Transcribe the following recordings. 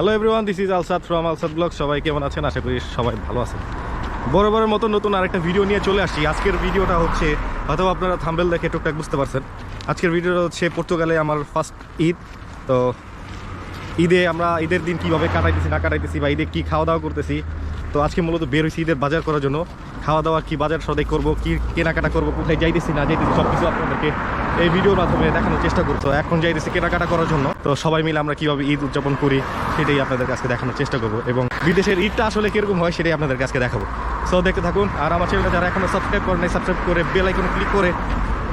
Hello everyone, this is Alsad from Alsad blog. সবাই কেমন আছেন? আশা করি সবাই ভালো আছেন। বরাবরের মতো নতুন আরেকটা ভিডিও নিয়ে চলে আসছি। আজকের ভিডিওটা হচ্ছে, হয়তো আপনারা থাম্বনেল দেখে টুকটাক বুঝতে পারছেন, আজকের ভিডিওটা হচ্ছে পর্তুগালে আমার ফার্স্ট ঈদ। তো ঈদের দিন কীভাবে কাটাইতেছি না কাটাইতেছি বা ঈদে কী খাওয়া দাওয়া করতেছি। তো আজকে মূলত বের হয়েছি ঈদের বাজার করার জন্য। খাওয়া দাওয়া কী বাজার সদাই করবো, কী কেনাকাটা করবো, কোথায় যাইতেছি না যাইতেছি সব কিছু আপনাদেরকে এই ভিডিওর মাধ্যমে দেখানোর চেষ্টা করতো। এখন যাইতেছি কেনাকাটা করার জন্য। তো সবাই মিলে আমরা কীভাবে ঈদ উদযাপন করি সেটাই আপনাদের কাছে দেখানোর চেষ্টা করবো, এবং বিদেশের ঈদটা আসলে কীরকম হয় সেটাই আপনাদের কাছে দেখাবো। সো দেখতে থাকুন। আর আমার চ্যানেলটা যারা এখনও সাবস্ক্রাইব করেন, সাবস্ক্রাইব করে বেল আইকনে ক্লিক করে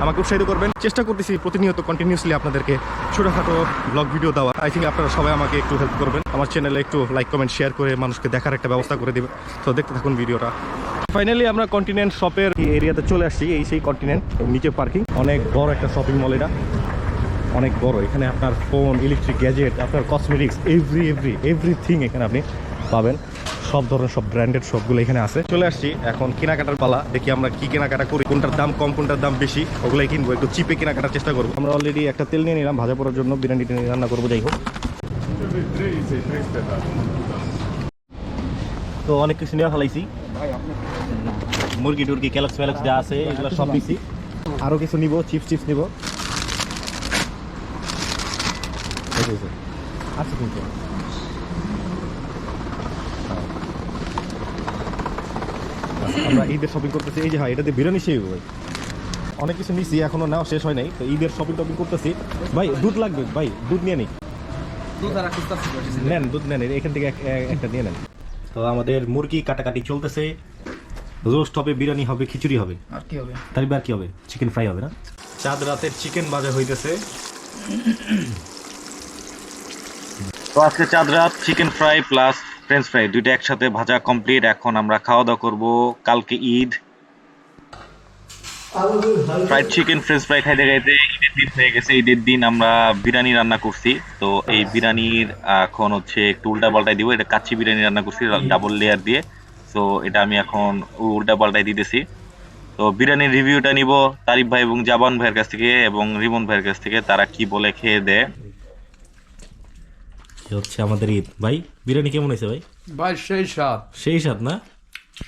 আমাকে উৎসাহিত করবেন। চেষ্টা করতেছি প্রতিনিয়ত কন্টিনিউসলি আপনাদেরকে ছোটোখাটো ব্লগ ভিডিও দেওয়া। আই থিঙ্ক আপনারা সবাই আমাকে একটু হেল্প করবেন, আমার চ্যানেলে একটু লাইক কমেন্ট শেয়ার করে মানুষকে দেখার একটা ব্যবস্থা করে দেবেন। তো দেখতে থাকুন ভিডিওটা। ফাইনালি আমরা কন্টিনেন্ট শপের এরিয়াতে চলে আসছি। এই সেই কন্টিনেন্ট, নিচে পার্কিং, অনেক বড় একটা শপিং মল। এটা অনেক বড়। এখানে আপনার ফোন, ইলেকট্রিক গ্যাজেট, আপনার কসমেটিক্স, এভরিথিং এখানে আপনি পাবেন। সব ধরনের সব ব্র্যান্ডেড সবগুলো এখানে আছে। চলে আসছি এখন কেনাকাটার পালা। দেখি আমরা কি কেনাকাটা করি, কোনটার দাম কম কোনটার দাম বেশি, ওগুলাই কিনবো। একটু চিপে কেনাকাটার চেষ্টা করবো। আমরা অলরেডি একটা তেল নিয়ে নিলাম ভাজা পড়ার জন্য, বিরিয়ানি রান্না করবো। যাই হোক, তো অনেক কিছু নেওয়া ফেলাইছি। মুরগি টুরগি ক্যালক্স ফ্যালক্স যা আছে এগুলো সব নিছি। আরও কিছু নিব, চিপস নিব। আচ্ছা, কিন্তু আমরা ঈদের শপিং করতেছি। এই যে হ্যাঁ, এটাতে বিরিয়ানি সেই ভাই অনেক কিছু নিছি, এখনো নেওয়া শেষ হয় নাই। তো ঈদের শপিং করতেছি। ভাই দুধ লাগবে, ভাই দুধ নিয়ে নিই। নেন, দুধ নেন, এখান থেকে একটা নিয়ে নেন। তো আমাদের মুরগি কাটাকাটি চলতেছে। রোস্ট হবে, বিরিয়ানি হবে, খিচুড়ি হবে, আর কি হবে? তারপরে আর কি হবে? চিকেন ফ্রাই হবে না? চাঁদ রাতের চিকেন ভাজা হইতেছে। তো আজকে চাঁদ রাত chicken fry plus French fry দুইটা একসাথে ভাজা কমপ্লিট। এখন আমরা খাওয়া দাওয়া করবো। কালকে Eid, fried chicken French fry খাইতে খাইতে ঈদের দিন হয়ে গেছে। ঈদের দিন আমরা বিরিয়ানি রান্না করছি। তো এই বিরিয়ানির এখন হচ্ছে একটু উল্টা পাল্টাই দিব। এটা কাচ্চি বিরিয়ানি রান্না করছি ডাবল লেয়ার দিয়ে। তো এটা আমি এখন উল্টা পাল্টাই দিতেছি। তো বিরিয়ানির রিভিউটা নিব তারিফ ভাই এবং জাবান ভাইয়ের কাছ থেকে এবং রিমন ভাইয়ের কাছ থেকে, তারা কি বলে খেয়ে দেয়। হচ্ছে আমাদের ঈদ। ভাই বিরিয়ানি কেমন হয়েছে ভাই? ভাই সেই স্বাদ না?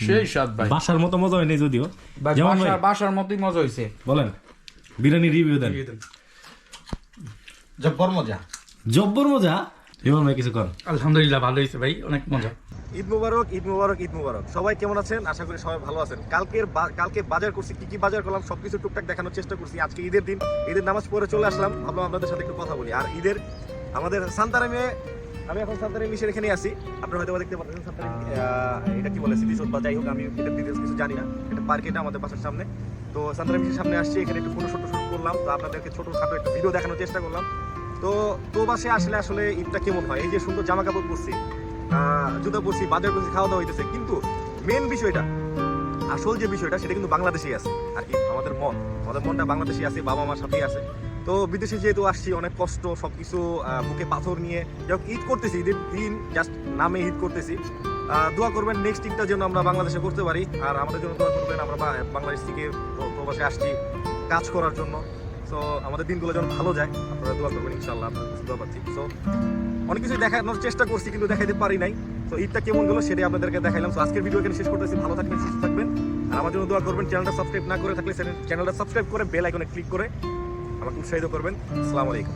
সেই স্বাদ ভাই, বাসার মতো মজা হয়নি যদিও। বাসার মতোই মজা হয়েছে। বলেন বিরিয়ানি রিভিউ দেন। জব্বর মজা। রিমন ভাই কিছু কর। আলহামদুলিল্লাহ ভালো হয়েছে ভাই, অনেক মজা। ঈদ মুবারক, ঈদ মুবারক, ঈদ মুবারক। সবাই কেমন আছেন? আশা করি সবাই ভালো আছেন। কালকে বাজার করছি, কি বাজার করলাম সবকিছু টুকটাক দেখানোর চেষ্টা করছি। আজকে ঈদের দিন, ঈদের নামাজ পড়ে চলে আসলাম, ভাবলাম আপনাদের সাথে একটু কথা বলি। আর ঈদের আমাদের সান্তারামে, আমি এখন সান্তারাম মিশের এখানে আছি। আপনারা হয়তো দেখতে পাচ্ছেন সান্তারাম, এটা কি বলে স্মৃতিসৌধ বা যাই হোক, আমি এটা ডিটেলস কিছু জানি না। এটা পার্ক, এটা আমাদের বাসার সামনে। তো সান্তারাম মিশের সামনে আসছি, এখানে একটু ফটো শুট করলাম। তো আপনাদেরকে ছোটোখাটো একটা ভিডিও দেখানোর চেষ্টা করলাম। তো বাসে আসলে ঈদটা কেমন হয়, এই যে সুন্দর জামা কাপড় পরছি, জুতা পরছি, বাজার করছি, খাওয়া দাওয়া হইতেছে, কিন্তু মেন বিষয়টা, আসল যে বিষয়টা সেটা কিন্তু বাংলাদেশেই আছে আর কি। আমাদের মনটা বাংলাদেশে আছে, বাবা মার সাথেই আছে। তো বিদেশে যেহেতু আসছি, অনেক কষ্ট, সবকিছু বুকে পাথর নিয়ে যখন ঈদ করতেছি, ঈদের দিন জাস্ট নামে ঈদ করতেছি। দোয়া করবেন নেক্সট ঈদটা যেন আমরা বাংলাদেশে করতে পারি। আর আমাদের জন্য দোয়া করবেন, আমরা বাংলাদেশ থেকে প্রবাসে আসছি কাজ করার জন্য। সো আমাদের দিনগুলো যেন ভালো যায়, আপনারা দোয়া করবেন ইনশাআল্লাহ। আপনার কাছে দোয়া পাচ্ছি। সো অনেক কিছু দেখানোর চেষ্টা করছি কিন্তু দেখাইতে পারি নাই। তো ঈদটা কেমন গেলো সেটাই আপনাদেরকে দেখাইলাম। তো আজকের ভিডিও এখানে শেষ করতেছি। ভালো থাকবেন, সুস্থ থাকবেন, আর আমার জন্য দোয়া করবেন। চ্যানেলটা সাবস্ক্রাইব না করে থাকলে চ্যানেলটা সাবস্ক্রাইব করে বেল আইকনে ক্লিক করে আমাকে উৎসাহিত করবেন। আসসালামু আলাইকুম।